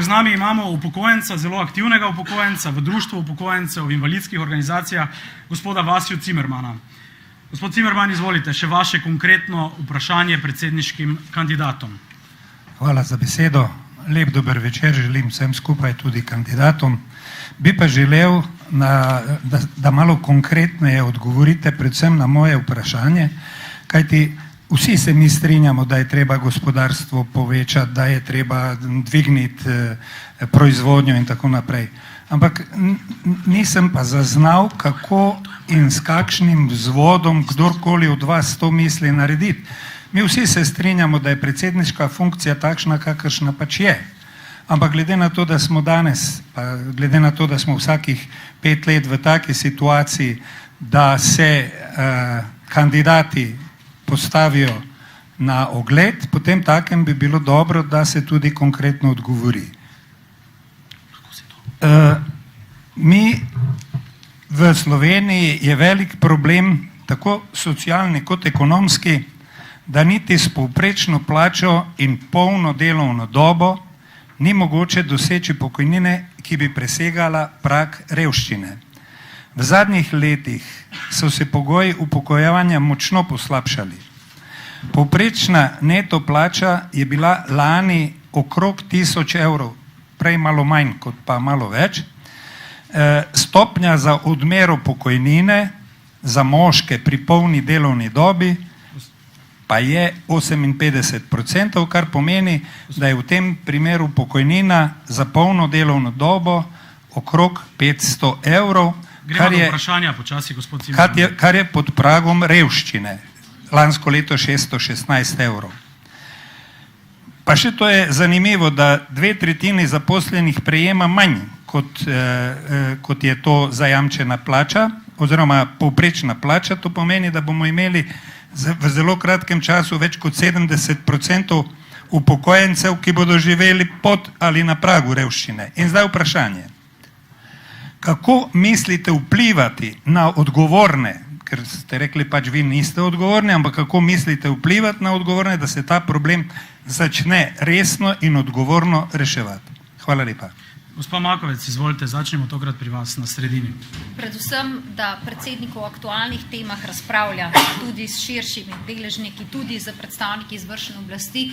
Z nami imamo upokojenca, zelo aktivnega upokojenca v društvu upokojencev v invalidskih organizacijah, gospoda Vasjo Cimermana. Gospod Cimerman, izvolite, še vaše konkretno vprašanje predsedniškim kandidatom. Hvala za besedo. Lep dober večer želim vsem skupaj, tudi kandidatom. Bi pa želel, da malo konkretneje odgovorite predvsem na moje vprašanje, kajti vsi se mi strinjamo, da je treba gospodarstvo povečati, da je treba dvigniti proizvodnjo in tako naprej. Ampak nisem pa zaznal, kako in s kakšnim vzvodom kdorkoli od vas to misli narediti. Mi vsi se strinjamo, da je predsedniška funkcija takšna, kakršna pač je. Ampak glede na to, da smo danes, pa glede na to, da smo vsakih 5 let v taki situaciji, da se kandidati postavijo na ogled, potem takem bi bilo dobro, da se tudi konkretno odgovori. Mi v Sloveniji je velik problem, tako socialni kot ekonomski, da niti s povprečno plačo in polno delovno dobo ni mogoče doseči pokojnine, ki bi presegala prag revščine. V zadnjih letih so se pogoji upokojevanja močno poslabšali. Povprečna neto plača je bila lani okrog 1000 evrov, prej malo manj kot pa malo več. Stopnja za odmero pokojnine za moške pri polni delovni dobi pa je 58%, kar pomeni, da je v tem primeru pokojnina za polno delovno dobo okrog 500 evrov, kar je pod pragom revščine. Lansko leto 616 evrov. Pa še to je zanimivo, da 2/3 zaposlenih prejema manj, kot je to zajamčena plača, oziroma povprečna plača. To pomeni, da bomo imeli v zelo kratkem času več kot 70% upokojencev, ki bodo živeli pod ali na pragu revščine. In zdaj vprašanje. Kako mislite vplivati na odgovorne, ker ste rekli pač vi niste odgovorni, ampak kako mislite vplivati na odgovorne, da se ta problem začne resno in odgovorno reševati? Hvala lepa. Gospa Makovec, izvolite, začnemo tokrat pri vas na sredini. Predvsem, da predsednik o aktualnih temah razpravlja tudi s širšimi deležniki, tudi z predstavniki izvršne oblasti.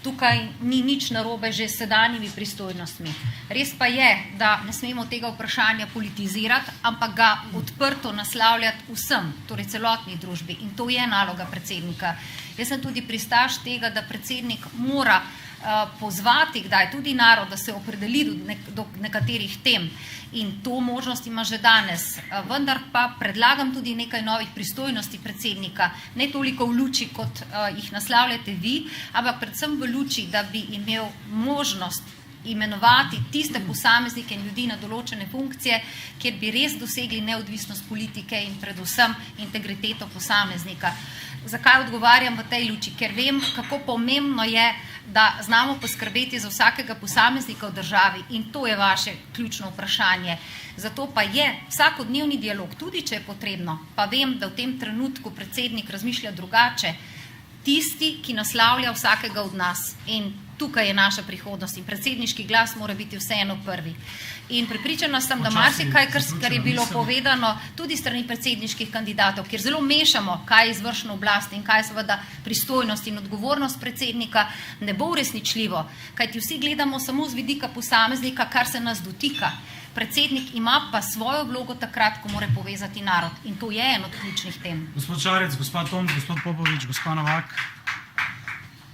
Tukaj ni nič narobe že s sedanjimi pristojnostmi. Res pa je, da ne smemo tega vprašanja politizirati, ampak ga odprto naslavljati vsem, torej celotni družbi. In to je naloga predsednika. Jaz sem tudi pristaš tega, da predsednik mora pozvati, kdaj tudi narod, da se opredeli do nekaterih tem. In to možnost ima že danes. Vendar pa predlagam tudi nekaj novih pristojnosti predsednika. Ne toliko v luči, kot jih naslavljate vi, ampak predvsem v luči, da bi imel možnost imenovati tiste posameznike in ljudi na določene funkcije, kjer bi res dosegli neodvisnost politike in predvsem integriteto posameznika. Zakaj odgovarjam v tej luči? Ker vem, kako pomembno je, da znamo poskrbeti za vsakega posameznika v državi in to je vaše ključno vprašanje. Zato pa je vsakodnevni dialog, tudi če je potrebno, pa vem, da v tem trenutku predsednik razmišlja drugače, tisti, ki naslavlja vsakega od nas. In tukaj je naša prihodnost in predsedniški glas mora biti vseeno prvi. In prepričana sem, da marsikaj, kar je bilo povedano tudi strani predsedniških kandidatov, kjer zelo mešamo, kaj je izvršna oblast in kaj je seveda pristojnost in odgovornost predsednika, ne bo uresničljivo, kajti vsi gledamo samo z vidika posameznika, kar se nas dotika. Predsednik ima pa svojo vlogo takrat, ko mora povezati narod. In to je en od ključnih tem. Gospod Šarec, gospod Tom, gospod Popovič, gospod Novak.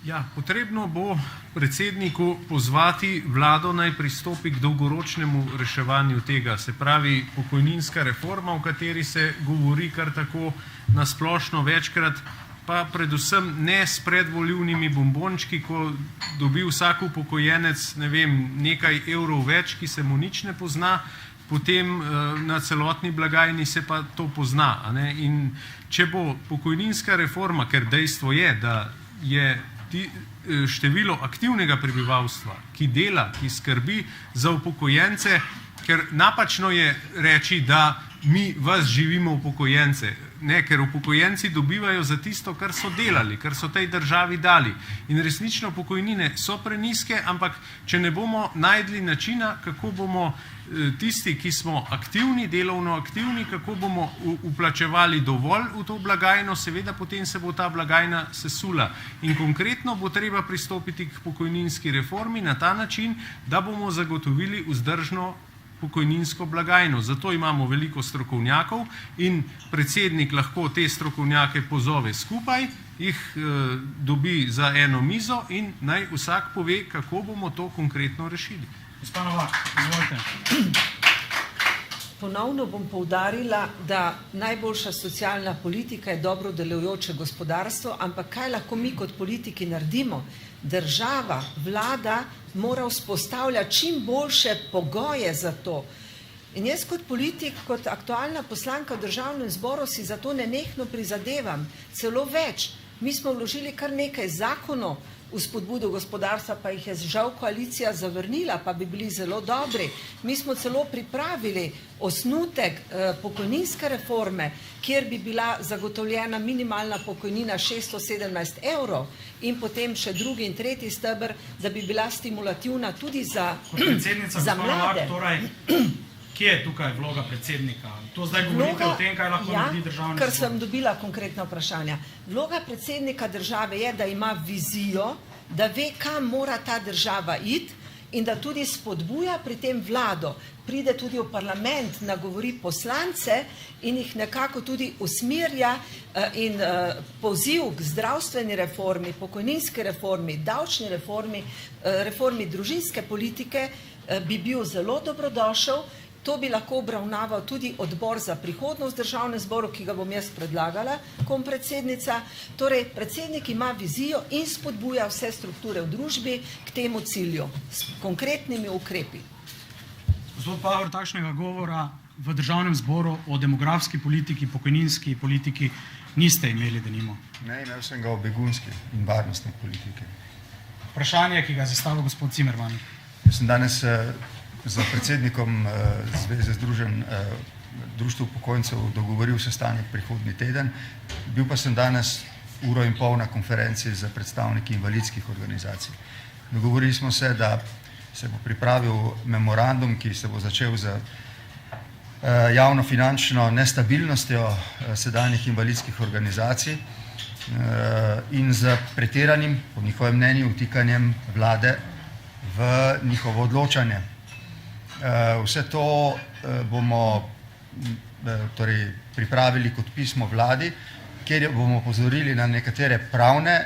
Ja, potrebno bo predsedniku pozvati vlado naj pristopi k dolgoročnemu reševanju tega. Se pravi, pokojninska reforma, o kateri se govori kar tako nasplošno večkrat, pa predvsem ne s predvoljivnimi bombončki, ko dobi vsak upokojenec, ne vem, nekaj evrov več, ki se mu nič ne pozna, potem na celotni blagajni se pa to pozna. In če bo pokojninska reforma, ker dejstvo je, da je število aktivnega prebivalstva, ki dela, ki skrbi za upokojence, ker napačno je reči, da mi vas živimo upokojence. Ne, ker upokojenci dobivajo za tisto, kar so delali, kar so tej državi dali. In resnično pokojnine so preniske, ampak če ne bomo najdli načina, kako bomo tisti, ki smo aktivni, delovno aktivni, kako bomo vplačevali dovolj v to blagajno, seveda potem se bo ta blagajna sesula. In konkretno bo treba pristopiti k pokojninski reformi na ta način, da bomo zagotovili vzdržno pokojninsko blagajno. Zato imamo veliko strokovnjakov in predsednik lahko te strokovnjake pozove skupaj, jih dobi za eno mizo in naj vsak pove, kako bomo to konkretno rešili. Gospa Novak, izvolite. Ponovno bom poudarila, da najboljša socialna politika je dobro delujoče gospodarstvo, ampak kaj lahko mi kot politiki naredimo? Država, vlada mora vzpostavljati čim boljše pogoje za to. In jaz kot politik, kot aktualna poslanka v Državnem zboru si za to nenehno prizadevam. Celo več, mi smo vložili kar nekaj zakonov v spodbudo gospodarstva, pa jih je žal koalicija zavrnila, pa bi bili zelo dobri. Mi smo celo pripravili osnutek pokojninske reforme, kjer bi bila zagotovljena minimalna pokojnina 617 evrov in potem še drugi in tretji steber, da bi bila stimulativna tudi za mlade. Torej, kje je tukaj vloga predsednika? To zdaj govorite o tem, kaj lahko naredi državni zbor. Ker sem dobila konkretna vprašanja. Vloga predsednika države je, da ima vizijo, da ve, kam mora ta država iti in da tudi spodbuja pri tem vlado. Pride tudi v parlament, nagovori poslance in jih nekako tudi usmerja in poziv k zdravstveni reformi, pokojninski reformi, davčni reformi, reformi družinske politike bi bil zelo dobrodošel. To bi lahko obravnaval tudi odbor za prihodnost v Državnem zboru, ki ga bom jaz predlagala kot predsednica. Torej, predsednik ima vizijo in spodbuja vse strukture v družbi k temu cilju s konkretnimi ukrepi. Gospod Pahor, takšnega govora v Državnem zboru o demografski politiki, pokojninski politiki niste imeli, denimo. Ne, imel sem ga o begunski in varnostni politiki. Vprašanje, ki ga je zastavil gospod Cimerman. Jaz sem danes za predsednikom Zveze združenj društv upokojencev dogovoril sestanek prihodnji teden. Bil pa sem danes 1,5 ure na konferenci z predstavniki invalidskih organizacij. Dogovorili smo se, da se bo pripravil memorandum, ki se bo začel z javnofinančno nestabilnostjo sedanjih invalidskih organizacij in z pretiranim, po njihovem mnenju, vtikanjem vlade v njihovo odločanje. Vse to bomo pripravili kot pismo vladi, kjer bomo opozorili na nekatere pravne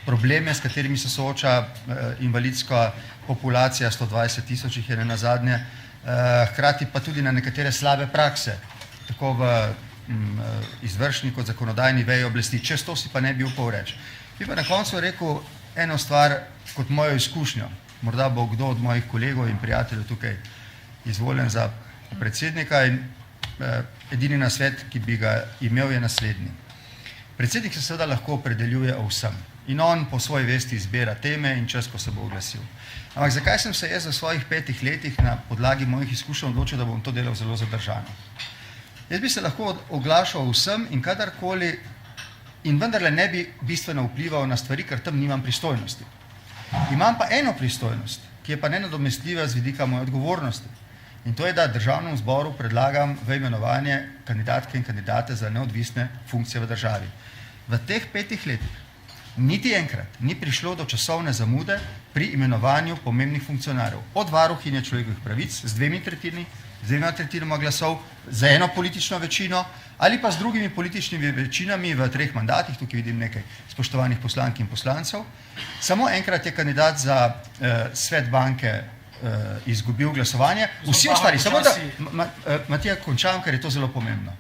probleme, s katerimi se sooča invalidska populacija, 120 tisoč jih je nenazadnje, hkrati pa tudi na nekatere slabe prakse, tako v izvršni kot zakonodajni veji oblasti. Čez to si pa ne bi upal reči. Bi pa na koncu rekel eno stvar kot mojo izkušnjo. Morda bo kdo od mojih kolegov in prijateljev tukaj izvoljen za predsednika in edini nasvet, ki bi ga imel, je naslednji. Predsednik se seveda lahko opredeljuje o vsem in on po svoji vesti izbira teme in čas, ko se bo oglasil. Ampak zakaj sem se jaz v svojih 5 letih na podlagi mojih izkušenj odločil, da bom to delal zelo zadržano? Jaz bi se lahko oglašal vsem in kadarkoli in vendarle ne bi bistveno vplival na stvari, ker tam nimam pristojnosti. Imam pa eno pristojnost, ki je pa nenadomestljiva z vidika moje odgovornosti. In to je, da Državnemu zboru predlagam v imenovanje kandidatke in kandidate za neodvisne funkcije v državi. V teh 5 letih niti enkrat ni prišlo do časovne zamude pri imenovanju pomembnih funkcionarjev. Od varuhinje človekovih pravic z 2 tretjinama glasov, za eno politično večino ali pa z drugimi političnimi večinami v 3 mandatih, tukaj vidim nekaj spoštovanih poslank in poslancev. Samo enkrat je kandidat za svet banke izgubil glasovanje. Vsi ostali, samo da, Matija, končam, ker je to zelo pomembno.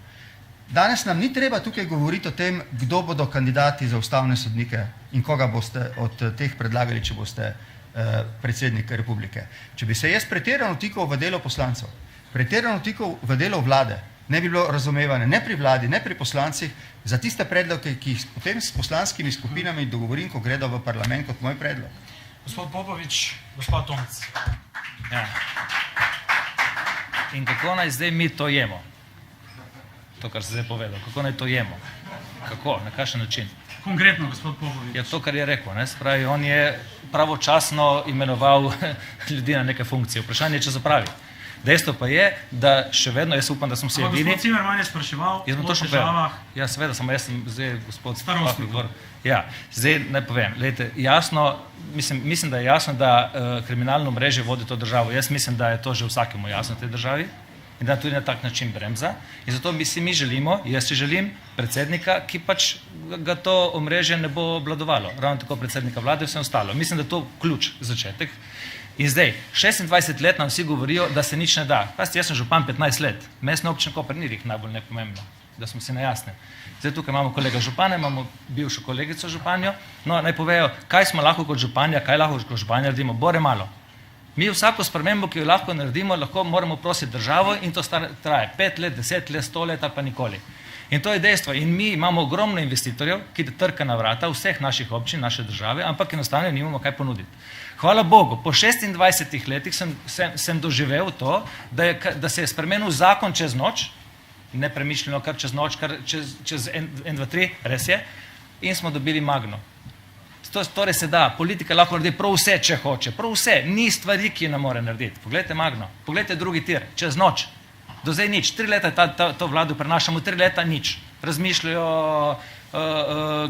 Danes nam ni treba tukaj govoriti o tem, kdo bodo kandidati za ustavne sodnike in koga boste od teh predlagali, če boste predsednik republike. Če bi se jaz pretirano vtikal v delo poslancev, pretirano vtikal v delo vlade, ne bi bilo razumevanja ne pri vladi, ne pri poslancih za tiste predloge, ki jih potem s poslanskimi skupinami dogovorim, ko gredo v parlament kot moj predlog. Gospod Popovič, gospod Tomc. Ja. In kako naj zdaj mi to jemo? To, kar se zdaj povedal. Kako naj to jemo? Kako? Na kakšen način? Konkretno, gospod Popovič. Ja, to, kar je rekel. Ne? Spravi, on je pravočasno imenoval ljudi na neke funkcije. Vprašanje je, če zapravi. Dejstvo pa je, da še vedno, jaz upam, da smo vsi edini. Gospod Cimerman je spraševal o težavah. Ja, seveda, samo jaz sem zdaj gospod starostnikov. Ja, zdaj naj povem. Lejte, jasno, mislim, da je jasno, da kriminalno mreže vodi to državo. Jaz mislim, da je to že vsakemu jasno v tej državi in da tudi na tak način bremza. In zato mi želimo, jaz si želim predsednika, ki pač ga to omrežje ne bo obvladovalo. Ravno tako predsednika vlade, vse ostalo. Mislim, da je to ključ, začetek. In zdaj, 26 let nam vsi govorijo, da se nič ne da. Pasti, jaz sem župan 15 let. Mestna občina Koper ni najbolj nepomembno, da smo si na jasnem. Zdaj tukaj imamo kolega župana, imamo bivšo kolegico županjo. No, naj povejo, kaj smo lahko kot županja, kaj lahko kot županja naredimo. Bore malo. Mi vsako spremembo, ki jo lahko naredimo, lahko moramo prositi državo in to traje 5 let, 10 let, 100 let ali pa nikoli. In to je dejstvo. In mi imamo ogromno investitorjev, ki trka na vrata vseh naših občin, naše države, ampak enostavno nimamo kaj ponuditi. Hvala Bogu, po 26 letih sem doživel to, da se je spremenil zakon čez noč, nepremišljeno kar čez noč, kar čez 1, 2, 3, res je, in smo dobili Magno. Torej se da, politika lahko naredi prav vse, če hoče, prav vse, ni stvari, ki ne more narediti. Poglejte Magno, poglejte drugi tir, čez noč, do zdaj nič, 3 leta to vlado prenašamo, 3 leta nič, razmišljajo,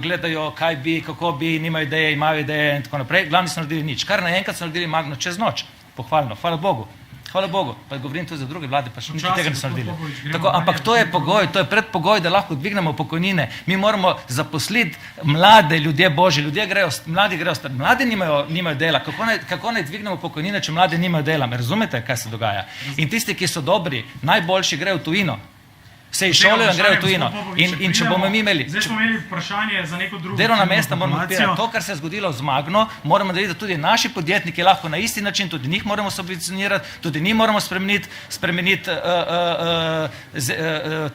gledajo, kaj bi, kako bi, nimajo ideje, imajo ideje in tako naprej, glavni so naredili nič, kar naenkrat so naredili Magno čez noč, pohvalno, hvala Bogu, pa govorim tudi za druge vlade, pa še niti tega niso naredili. Tako, ampak to je pogoj, to je predpogoj, da lahko dvignemo pokojnine. Mi moramo zaposliti mlade ljudje božji, mladi grejo, mladi nimajo dela. Kako naj dvignemo pokojnine, če mladi nimajo dela? Me razumete, kaj se dogaja? In tisti, ki so dobri, najboljši grejo v tujino. Se izšolijo in grejo v tujino. In če bomo mi imeli... Zdaj smo imeli vprašanje za neko drugo... Delovna mesta moramo odpirati. To, kar se je zgodilo z Magno, moramo narediti, da tudi naši podjetniki lahko na isti način, tudi njih moramo subvencionirati, tudi njih moramo spremeniti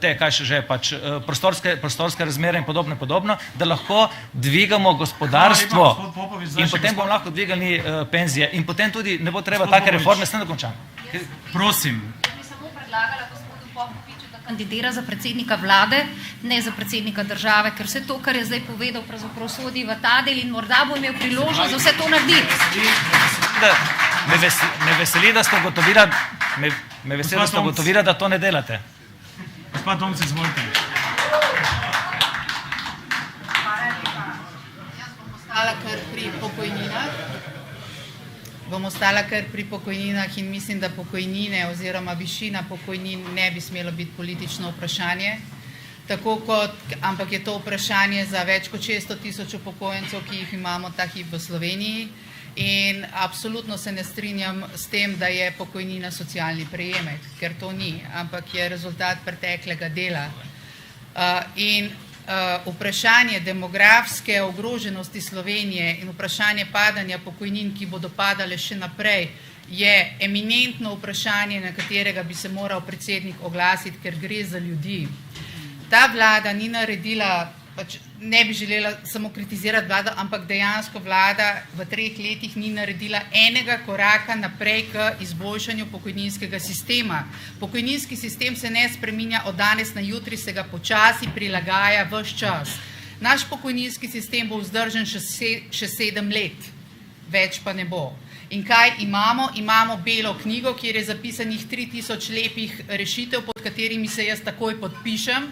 te, kaj še že, pač prostorske razmere in podobno, da lahko dvigamo gospodarstvo in potem bomo lahko dvigali penzije in potem tudi ne bo treba take reforme, s tem da končam. Prosim. Bi samo predlagala gospodu Popoviču, da kandidira za predsednika vlade, ne za predsednika države, ker vse to, kar je zdaj povedal, pravzaprav sodi v ta del in morda bo imel priložnost za vse to narediti. Me veseli, da ste ugotovili, da to ne delate. Gospod Tomc, izvolite. Bom ostala kar pri pokojninah in mislim, da pokojnine oziroma višina pokojnin ne bi smelo biti politično vprašanje, ampak je to vprašanje za več kot 600 000 upokojencev, ki jih imamo ta hip v Sloveniji, in absolutno se ne strinjam s tem, da je pokojnina socialni prejemek, ker to ni, ampak je rezultat preteklega dela. In vprašanje demografske ogroženosti Slovenije in vprašanje padanja pokojnin, ki bodo padale še naprej, je eminentno vprašanje, na katerega bi se moral predsednik oglasiti, ker gre za ljudi. Ta vlada ni naredila, ne bi želela samo kritizirati vlado, ampak dejansko vlada v 3 letih ni naredila enega koraka naprej k izboljšanju pokojninskega sistema. Pokojninski sistem se ne spreminja od danes na jutri, se ga počasi prilagaja ves čas. Naš pokojninski sistem bo vzdržen še 7 let, več pa ne bo. In kaj imamo? Imamo belo knjigo, kjer je zapisanih 3000 lepih rešitev, pod katerimi se jaz takoj podpišem,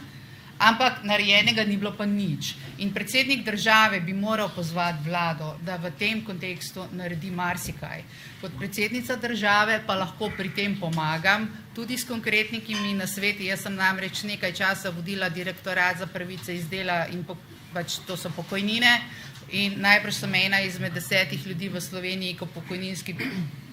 ampak narejenega ni bilo pa nič. In predsednik države bi moral pozvati vlado, da v tem kontekstu naredi marsikaj. Kot predsednica države pa lahko pri tem pomagam, tudi s konkretnimi nasveti. Jaz sem namreč nekaj časa vodila direktorat za pravice iz dela in pač to so pokojnine in najbrž sem ena izmed 10 ljudi v Sloveniji, ko pokojninski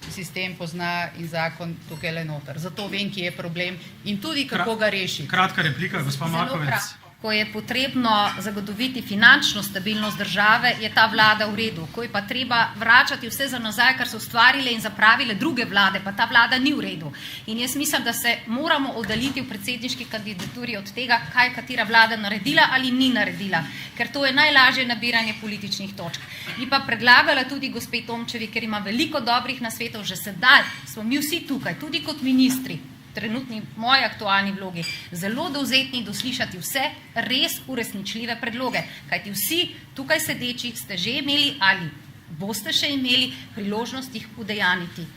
sistem pozna in zakon tukaj le noter. Zato vem, kje je problem in tudi kako ga reši. Kratka replika, gospod Markovec. ko je potrebno zagotoviti finančno stabilnost države, je ta vlada v redu. Ko je pa treba vračati vse za nazaj, kar so ustvarile in zapravile druge vlade, pa ta vlada ni v redu. In jaz mislim, da se moramo oddaljiti v predsedniški kandidaturi od tega, kaj je katera vlada naredila ali ni naredila, ker to je najlažje nabiranje političnih točk. Bi pa predlagala tudi gospe Tomčevi, ker ima veliko dobrih nasvetov, že sedaj smo mi vsi tukaj, tudi kot ministri, trenutni moji aktualni vlogi, zelo dovzetni doslišati vse res uresničljive predloge, kajti vsi tukaj sedeči ste že imeli ali boste še imeli priložnost jih udejaniti.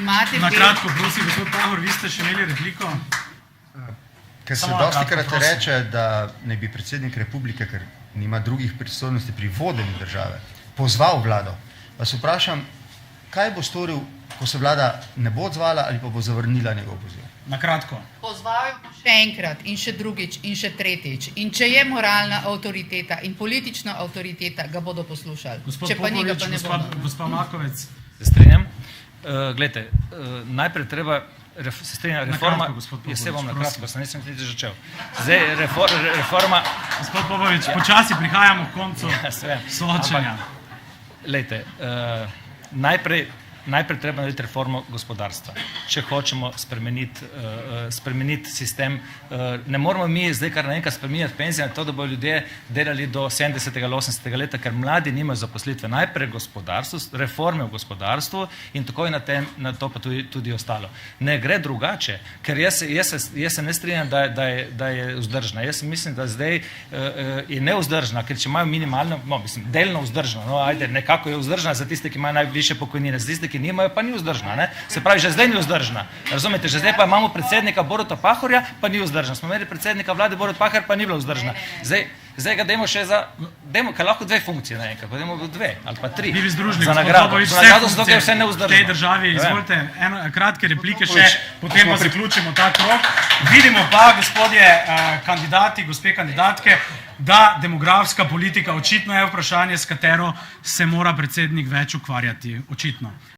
Na kratko, prosim, gospod Pahor, vi ste še imeli repliko? Ker se dostikrat reče, da ne bi predsednik republike, ker nima drugih pristojnosti pri vodenju države, pozval vlado. Vas vprašam, kaj bo storil, ko se vlada ne bo odzvala ali pa bo zavrnila njegov poziv? Na kratko. Pozval še enkrat in še drugič in še tretjič. In če je moralna avtoriteta in politična avtoriteta, ga bodo poslušali. Gospod če pa ni, ga Popovič, pa ne bodo. gospod Makovec. Se strinjam. Glejte, najprej treba, se strinjam, reforma, jaz se bom na kratko, sem nisem niti začel. Zdaj, reforma... Gospod Popovič, počasi prihajamo v koncu soočenja. Glejte, najprej treba narediti reformo gospodarstva. Če hočemo spremeniti sistem, ne moramo mi zdaj kar naenkrat spremeniti penzije na to, da bodo ljudje delali do 70. ali 80. leta, ker mladi nimajo zaposlitve. Najprej gospodarstvo, reforme v gospodarstvu in takoj na to pa tudi ostalo. Ne gre drugače, ker jaz se ne strinjam, da je vzdržna. Jaz mislim, da zdaj je nevzdržna, ker če imajo minimalno, delno vzdržna, nekako je vzdržna za tiste, ki imajo najvišje pokojnine, za tiste, ki nimajo, pa ni vzdržna. Ne? Se pravi, že zdaj ni vzdržna. Razumete, že zdaj pa imamo predsednika Boruta Pahorja, pa ni vzdržna. Smo imeli predsednika vlade Borut Pahor, pa ni bila vzdržna. Zdaj ga dajmo še ker lahko dve funkcije naenkrat, pa dajmo dve ali pa tri. Vi bi združili, za nagrado. Vse v tej državi, izvolite, kratke replike še, potem pa zaključimo ta krog. Vidimo pa, gospodje kandidati, gospe kandidatke, da demografska politika očitno je vprašanje, s katero se mora predsednik več ukvarjati. Očitno.